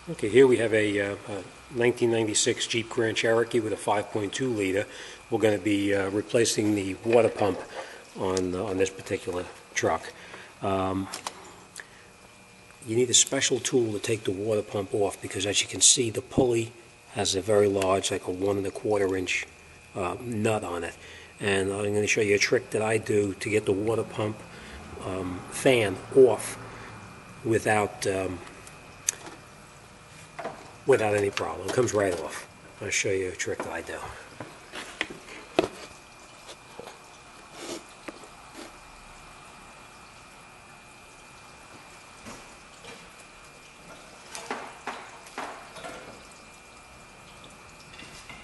Okay, here we have a 1996 Jeep Grand Cherokee with a 5.2 liter. We're going to be replacing the water pump on this particular truck. You need a special tool to take the water pump off because, as you can see, the pulley has a very large, like a 1 1/4 inch nut on it. And I'm going to show you a trick that I do to get the water pump fan off without any problem. It comes right off. I'll show you a trick that I do.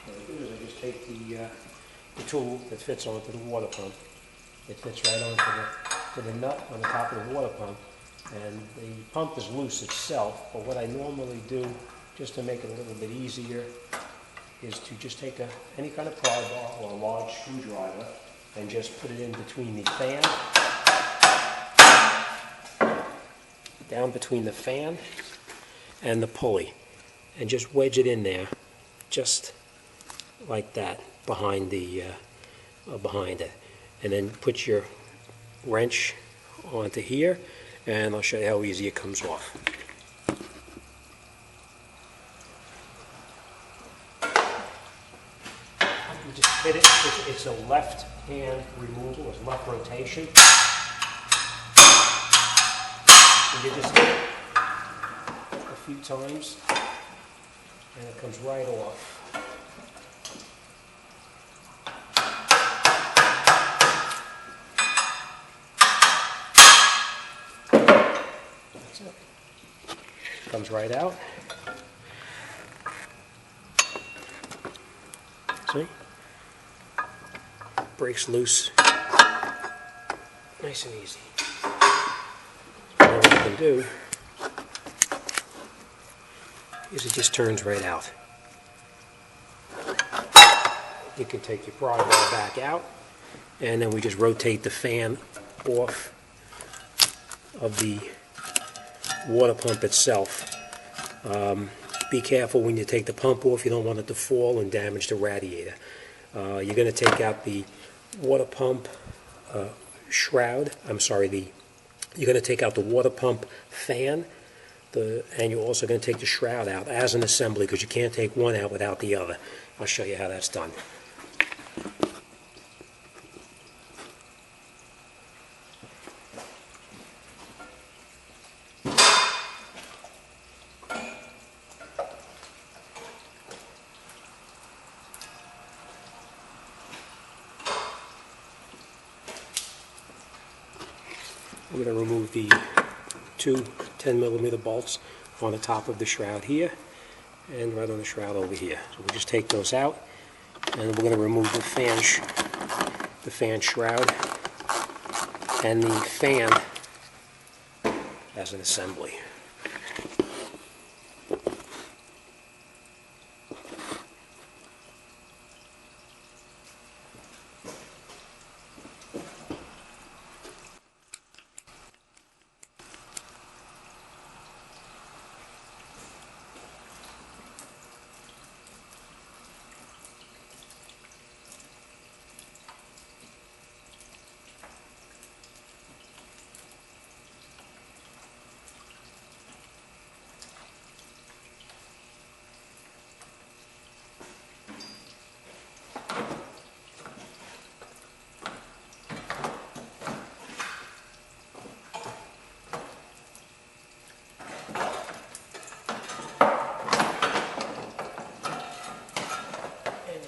What I do is I just take the tool that fits onto the water pump. It fits right onto the nut on the top of the water pump, and the pump is loose itself, but what I normally do, just to make it a little bit easier, is to just take any kind of pry bar or a large screwdriver and just put it in between the fan, down between the fan and the pulley, and just wedge it in there, just like that, behind it, and then put your wrench onto here, and I'll show you how easy it comes off. You just hit it. It's a left hand removal, it's left rotation. And you just hit it a few times, and it comes right off. That's it. Comes right out. See? Breaks loose. Nice and easy. Now what you can do is it just turns right out. You can take your pry bar back out, and then we just rotate the fan off of the water pump itself. Be careful when you take the pump off. You don't want it to fall and damage the radiator. You're going to take out the water pump shroud. You're going to take out the water pump fan, and you're also going to take the shroud out as an assembly, because you can't take one out without the other. I'll show you how that's done. I'm going to remove the two 10mm bolts on the top of the shroud here and right on the shroud over here. So we'll just take those out, and we're going to remove the fan shroud and the fan as an assembly.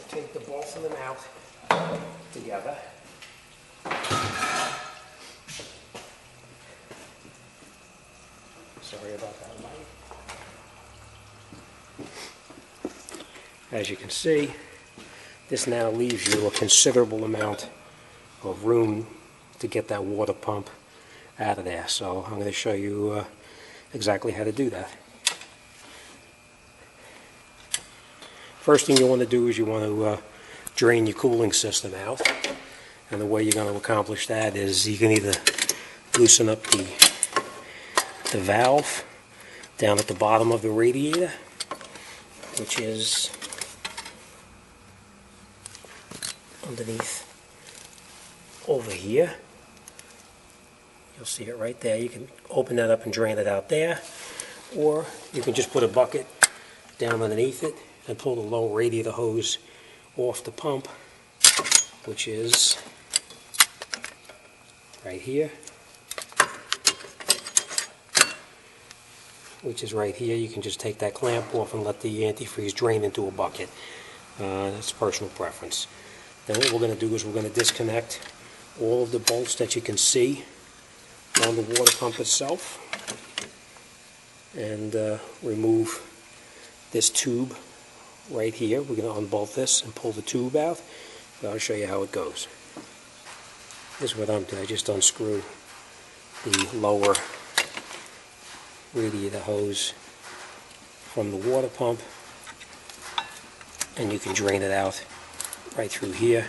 Take the both of them out together. Sorry about that light. As you can see, this now leaves you a considerable amount of room to get that water pump out of there. So I'm going to show you exactly how to do that. First thing you want to do is you want to drain your cooling system out, and the way you're going to accomplish that is you can either loosen up the valve down at the bottom of the radiator, which is underneath over here. You'll see it right there. You can open that up and drain it out there, or you can just put a bucket down underneath it and pull the low radiator hose off the pump, which is right here. You can just take that clamp off and let the antifreeze drain into a bucket. That's personal preference. Then what we're going to do is we're going to disconnect all of the bolts that you can see on the water pump itself, and remove this tube right here. We're going to unbolt this and pull the tube out. I'll show you how it goes. This is what I'm doing. I just unscrew the lower radiator hose from the water pump, and you can drain it out right through here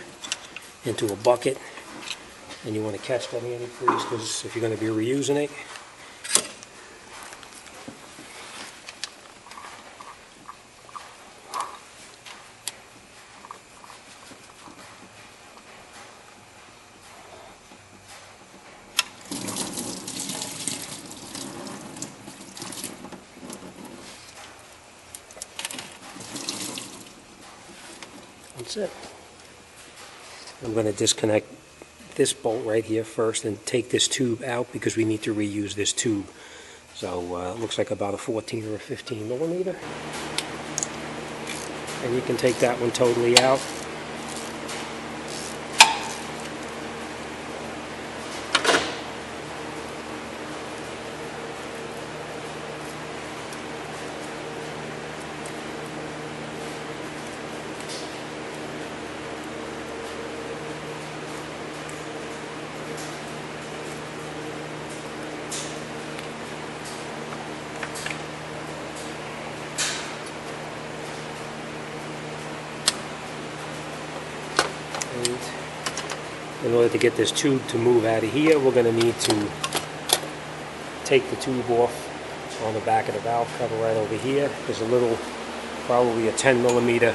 into a bucket. And you want to catch that antifreeze, because if you're going to be reusing it, that's it. I'm going to disconnect this bolt right here first and take this tube out, because we need to reuse this tube. So it looks like about a 14 or a 15 millimeter. And you can take that one totally out. In order to get this tube to move out of here, we're going to need to take the tube off on the back of the valve cover right over here. There's a little, probably a 10 millimeter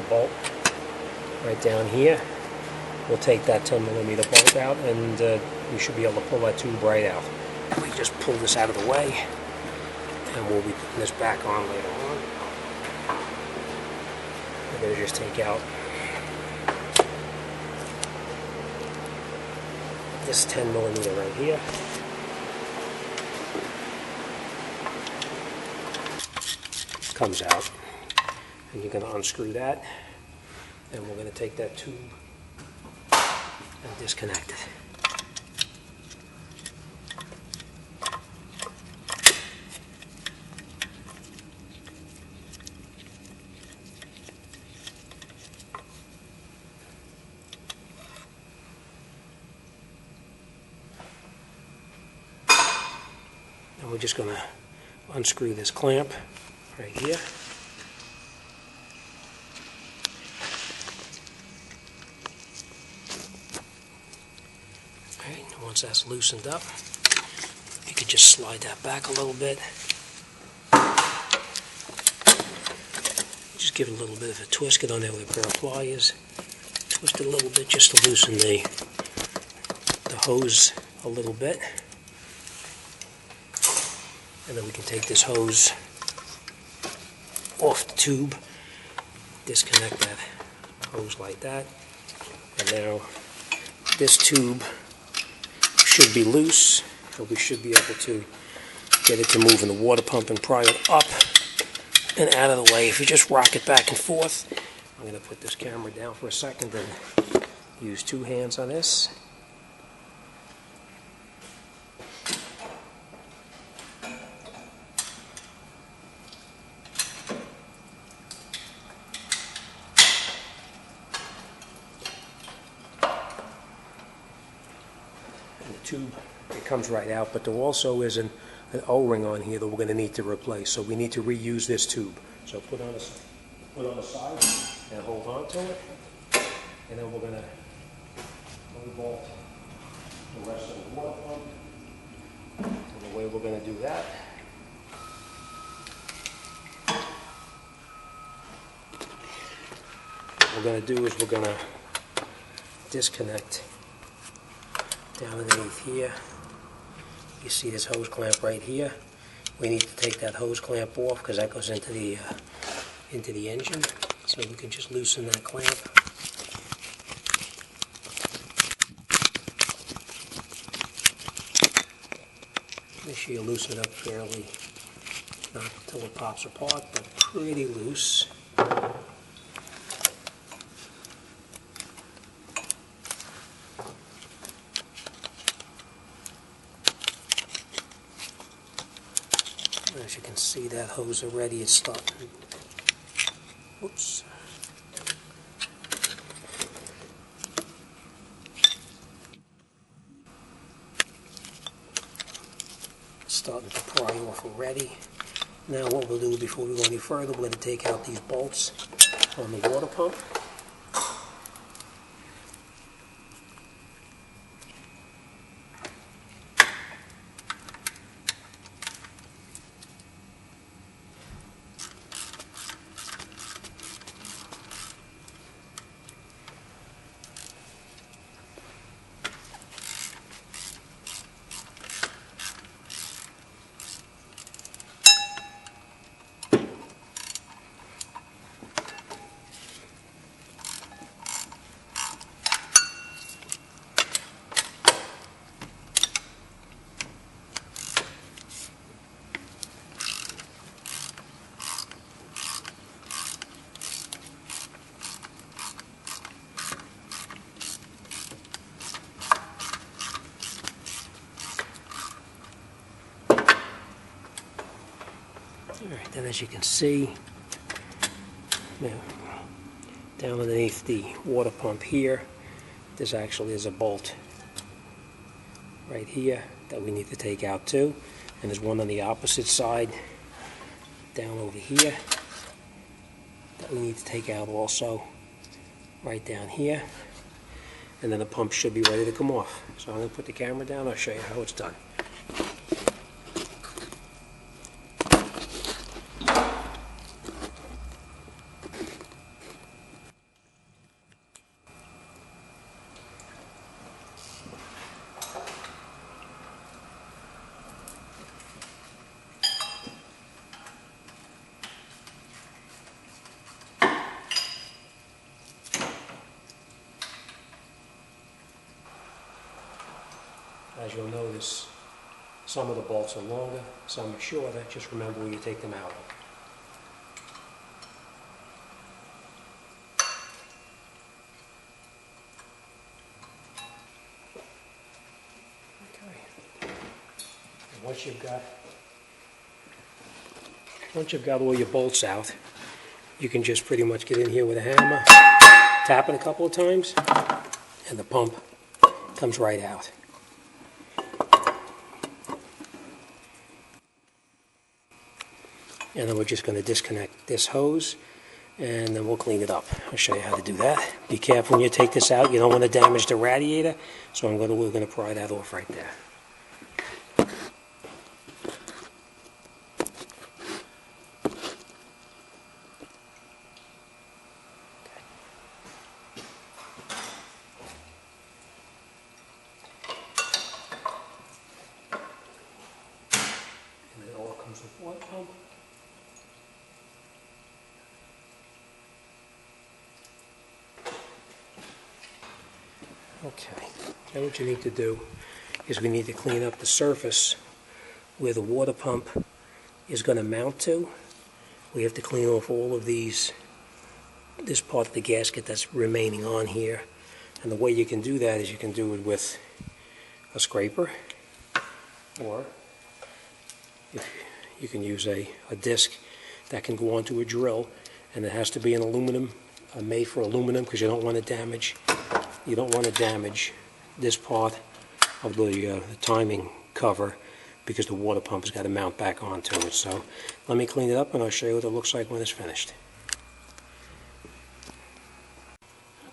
bolt right down here. We'll take that 10 millimeter bolt out, and you should be able to pull that tube right out. We just pull this out of the way, and we'll be putting this back on later on. We're going to just take out this 10 millimeter right here. Comes out, and you're going to unscrew that, and we're going to take that tube and disconnect it. And we're just going to unscrew this clamp right here. Alright, once that's loosened up, you could just slide that back a little bit. Just give it a little bit of a twist, get on there with a pair of pliers. Twist it a little bit just to loosen the hose a little bit. And then we can take this hose off the tube, disconnect that hose like that, and now this tube should be loose, so we should be able to get it to move in the water pump and pry it up and out of the way. If you just rock it back and forth, I'm going to put this camera down for a second and use two hands on this. Tube, it comes right out, but there also is an O-ring on here that we're going to need to replace, so we need to reuse this tube. So put on the side and hold on to it, and then we're going to unbolt the rest of the water pump. we're going to do that. What we're going to do is we're going to disconnect down underneath here. You see this hose clamp right here. We need to take that hose clamp off because that goes into the engine. So we can just loosen that clamp. Make sure you loosen it up fairly, not until it pops apart, but pretty loose. As you can see, that hose already is starting. Whoops. Starting to pry off already. Now what we'll do before we go any further, we're going to take out these bolts on the water pump. Alright, then as you can see, now, down underneath the water pump here, there's a bolt right here that we need to take out too. And there's one on the opposite side, down over here, that we need to take out also, right down here. And then the pump should be ready to come off. So I'm going to put the camera down, I'll show you how it's done. As you'll notice, some of the bolts are longer, some are shorter. Just remember where you take them out. Okay. And once you've got all your bolts out, you can just pretty much get in here with a hammer, tap it a couple of times, and the pump comes right out. And then we're just going to disconnect this hose, and then we'll clean it up. I'll show you how to do that. Be careful when you take this out. You don't want to damage the radiator, so we're going to pry that off right there. And it all comes with water pump. Okay, now what you need to do is we need to clean up the surface where the water pump is going to mount to. We have to clean off all of this part of the gasket that's remaining on here. And the way you can do that is you can do it with a scraper, or you can use a disc that can go onto a drill, and it has to be an aluminum, made for aluminum, because you don't want to damage this part of the timing cover, because the water pump has got to mount back onto it. So let me clean it up and I'll show you what it looks like when it's finished.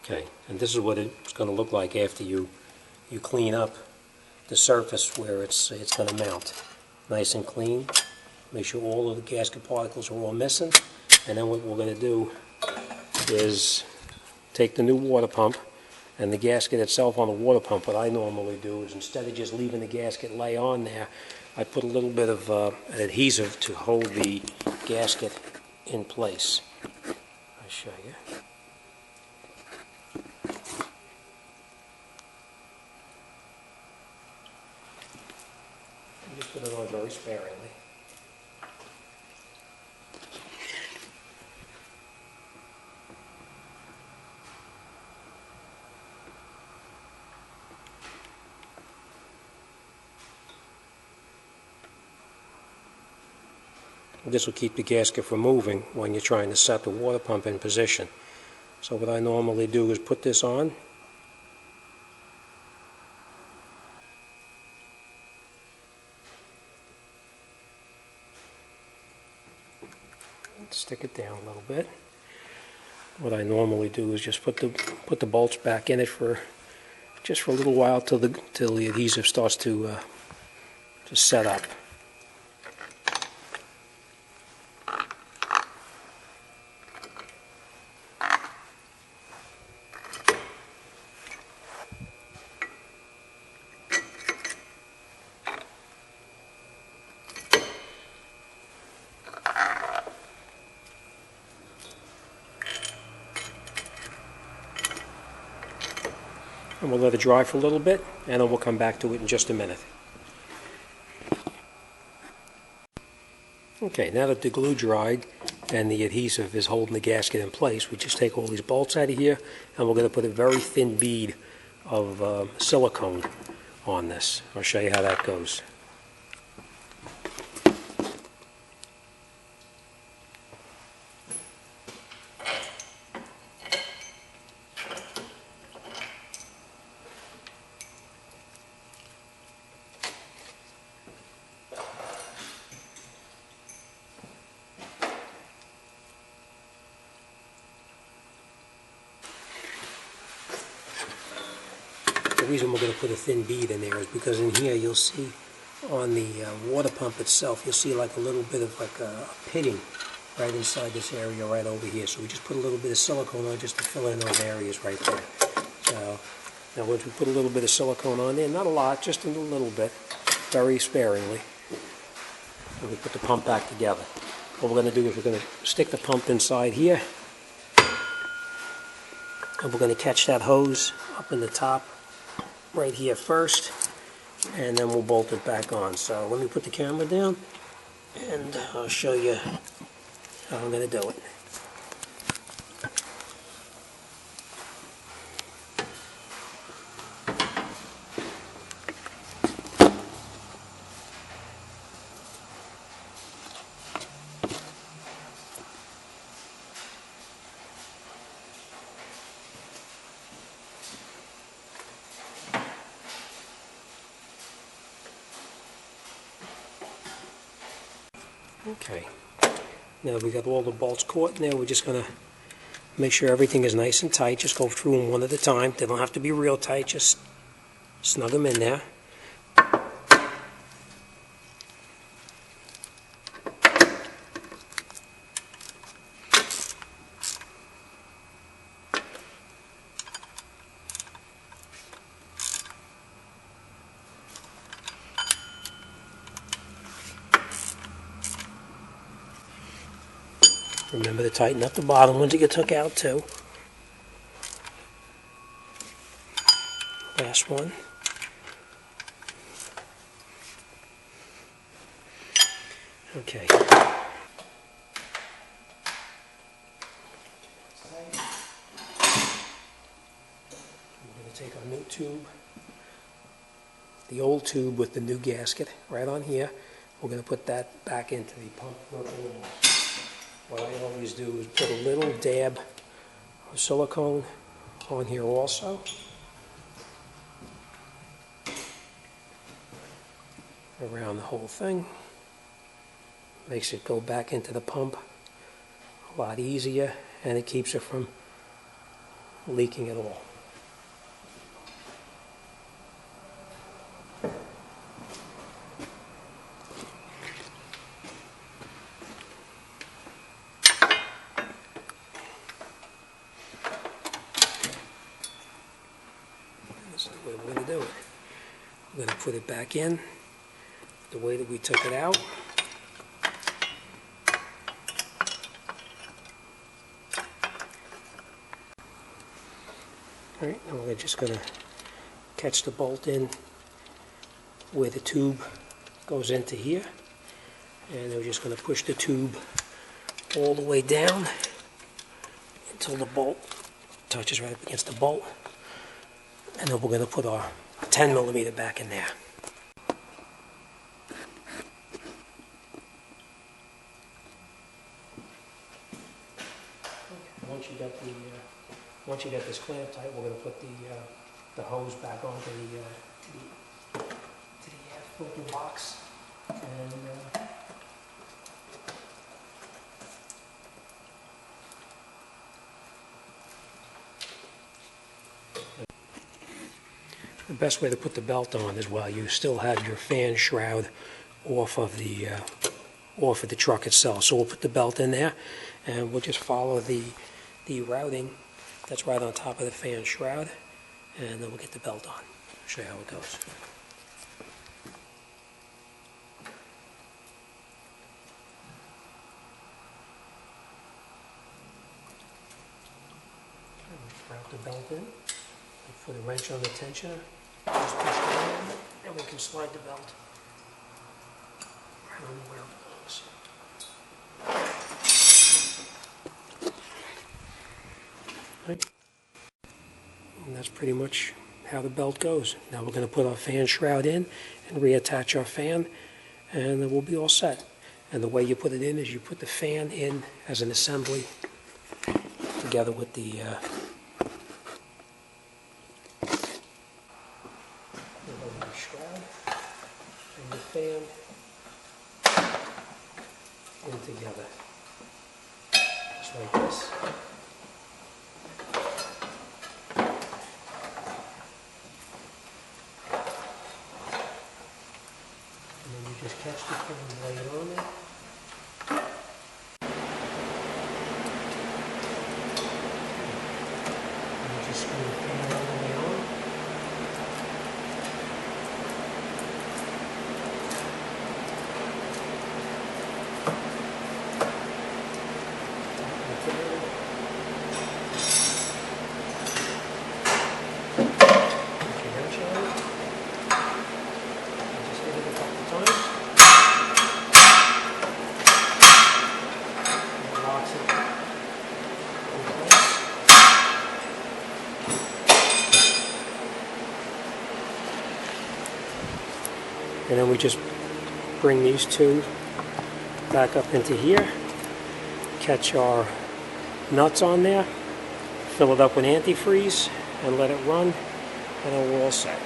Okay, and this is what it's going to look like after you clean up the surface where it's going to mount. nice and clean. Make sure all of the gasket particles are all missing. And then what we're going to do is take the new water pump and the gasket itself on the water pump. What I normally do is, instead of just leaving the gasket lay on there, I put a little bit of an adhesive to hold the gasket in place. I'll show you. Just put it on very sparingly. This will keep the gasket from moving when you're trying to set the water pump in position. So what I normally do is put this on. Stick it down a little bit. What I normally do is just put the bolts back in it for a little while till the adhesive starts to set up. And we'll let it dry for a little bit, and then we'll come back to it in just a minute. Okay, now that the glue dried and the adhesive is holding the gasket in place, we just take all these bolts out of here, and we're going to put a very thin bead of silicone on this. I'll show you how that goes. The reason we're going to put a thin bead in there is because in here you'll see on the water pump itself, you'll see like a little bit of like a pitting right inside this area right over here. So we just put a little bit of silicone on just to fill in those areas right there. So now once we put a little bit of silicone on there, not a lot, just a little bit, very sparingly, and we put the pump back together. What we're going to do is we're going to stick the pump inside here, and we're going to catch that hose up in the top right here first, and then we'll bolt it back on. So let me put the camera down and I'll show you how I'm going to do it. Okay, now we got all the bolts caught in there. We're just going to make sure everything is nice and tight. Just go through them one at a time. They don't have to be real tight, just snug them in there. Remember to tighten up the bottom ones that you took out too. Last one. Okay. We're going to take our new tube, the old tube with the new gasket right on here. We're going to put that back into the pump. What I always do is put a little dab of silicone on here also. Around the whole thing. Makes it go back into the pump a lot easier, and it keeps it from leaking at all. put it back in the way that we took it out. Alright, now we're just going to catch the bolt in where the tube goes into here, and then we're just going to push the tube all the way down until the bolt touches right up against the bolt, and then we're going to put our 10mm back in there. Once you get this clamp tight, we're going to put the hose back onto the air filter box, and the best way to put the belt on is while you still have your fan shroud off of the truck itself. So we'll put the belt in there, and we'll just follow the routing that's right on top of the fan shroud, and then we'll get the belt on. I'll show you how it goes. Wrap the belt in, put a wrench on the tensioner, just push it in, and we can slide the belt right on where it belongs. And that's pretty much how the belt goes. Now we're going to put our fan shroud in and reattach our fan, and then we'll be all set. And the way you put it in is you put the fan in as an assembly together with the shroud and the fan in together, just like this. Just catch the fan and lay it on there. And you just screw the fan all the way on. Put your wrench on it. Just hit it a couple times. And then we just bring these two back up into here, catch our nuts on there, fill it up with antifreeze, and let it run, and then we're all set.